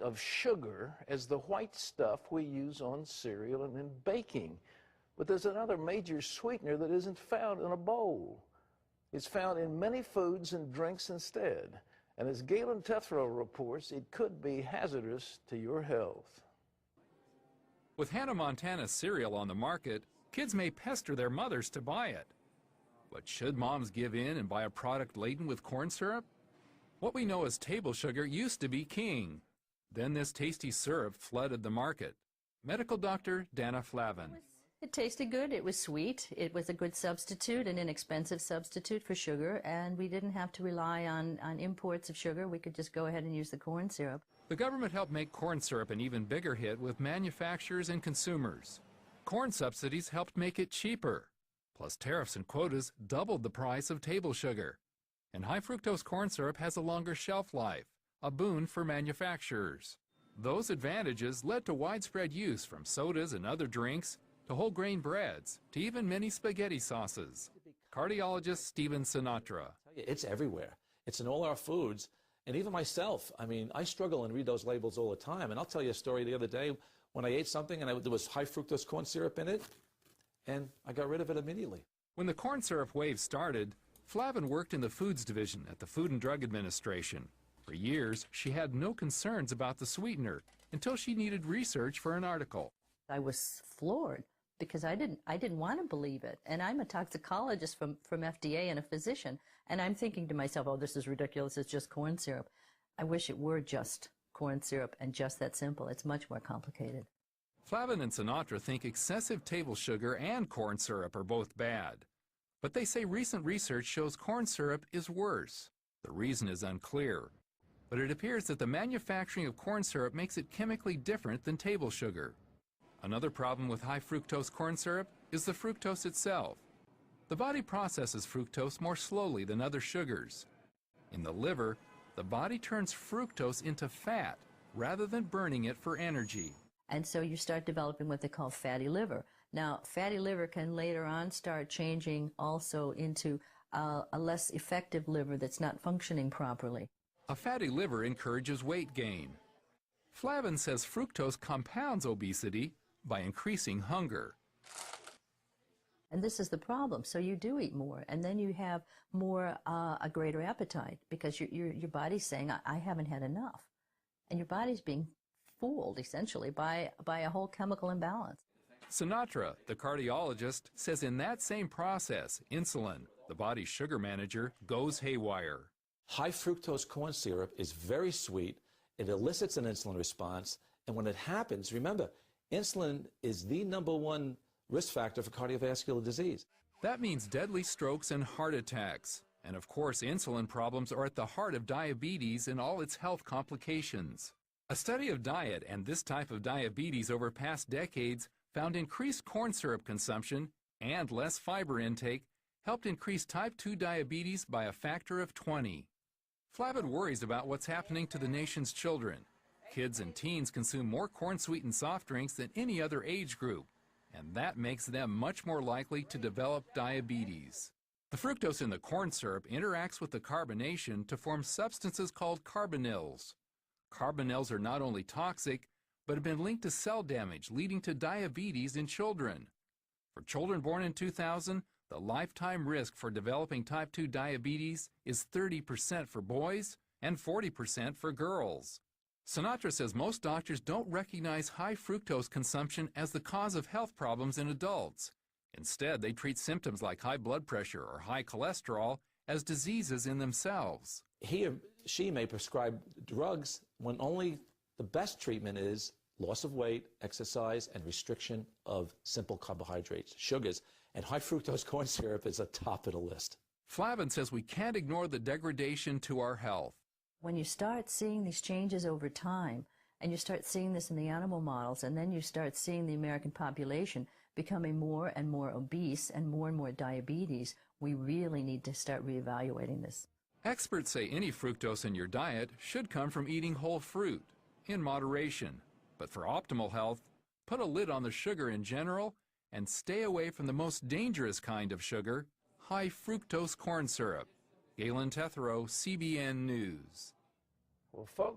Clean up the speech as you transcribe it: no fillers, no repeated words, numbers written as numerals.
of sugar as the white stuff we use on cereal and in baking. But there's another major sweetener that isn't found in a bowl. It's found in many foods and drinks instead. And as Galen Tethrow reports, it could be hazardous to your health. With Hannah Montana cereal on the market, kids may pester their mothers to buy it. But should moms give in and buy a product laden with corn syrup? What we know as table sugar used to be king. Then this tasty syrup flooded the market. Medical doctor Dana Flavin. It tasted good. It was sweet. It was a good substitute, an inexpensive substitute for sugar, and we didn't have to rely on imports of sugar. We could just go ahead and use the corn syrup. The government helped make corn syrup an even bigger hit with manufacturers and consumers. Corn subsidies helped make it cheaper. Plus tariffs and quotas doubled the price of table sugar. And high fructose corn syrup has a longer shelf life, a boon for manufacturers. Those advantages led to widespread use from sodas and other drinks to whole grain breads, to even many spaghetti sauces. Cardiologist Stephen Sinatra. It's everywhere. It's in all our foods. And even myself, I mean, I struggle and read those labels all the time. And I'll tell you a story the other day when I ate something and there was high fructose corn syrup in it, and I got rid of it immediately. When the corn syrup wave started, Flavin worked in the foods division at the Food and Drug Administration. For years, she had no concerns about the sweetener until she needed research for an article. I was floored because I didn't want to believe it. And I'm a toxicologist from FDA and a physician. And I'm thinking to myself, oh, this is ridiculous. It's just corn syrup. I wish it were just corn syrup and just that simple. It's much more complicated. Flavin and Sinatra think excessive table sugar and corn syrup are both bad. But they say recent research shows corn syrup is worse. The reason is unclear. But it appears that the manufacturing of corn syrup makes it chemically different than table sugar. Another problem with high fructose corn syrup is the fructose itself. The body processes fructose more slowly than other sugars. In the liver, the body turns fructose into fat rather than burning it for energy. And so you start developing what they call fatty liver. Now, fatty liver can later on start changing also into a less effective liver that's not functioning properly. A fatty liver encourages weight gain. Flavin says fructose compounds obesity by increasing hunger. And this is the problem. So you do eat more, and then you have more, a greater appetite because your body's saying, I haven't had enough. And your body's being fooled, essentially, by a whole chemical imbalance. Sinatra, the cardiologist, says in that same process, insulin, the body's sugar manager, goes haywire. High fructose corn syrup is very sweet. It elicits an insulin response. And when it happens, remember, insulin is the #1 risk factor for cardiovascular disease. That means deadly strokes and heart attacks. And of course, insulin problems are at the heart of diabetes and all its health complications. A study of diet and this type of diabetes over past decades found increased corn syrup consumption and less fiber intake helped increase type 2 diabetes by a factor of 20. Flavin worries about what's happening to the nation's children. Kids and teens consume more corn-sweetened soft drinks than any other age group, and that makes them much more likely to develop diabetes. The fructose in the corn syrup interacts with the carbonation to form substances called carbonyls. Carbonyls are not only toxic, but have been linked to cell damage, leading to diabetes in children. For children born in 2000, the lifetime risk for developing type 2 diabetes is 30% for boys and 40% for girls. Sinatra says most doctors don't recognize high fructose consumption as the cause of health problems in adults. Instead, they treat symptoms like high blood pressure or high cholesterol as diseases in themselves. He or she may prescribe drugs when only the best treatment is loss of weight, exercise, and restriction of simple carbohydrates, sugars. And high fructose corn syrup is at the top of the list. Flavin says we can't ignore the degradation to our health. When you start seeing these changes over time, and you start seeing this in the animal models, and then you start seeing the American population becoming more and more obese and more diabetes, we really need to start reevaluating this. Experts say any fructose in your diet should come from eating whole fruit, in moderation. But for optimal health, put a lid on the sugar in general and stay away from the most dangerous kind of sugar, high fructose corn syrup. Galen Tethrow, CBN News. Well, folks,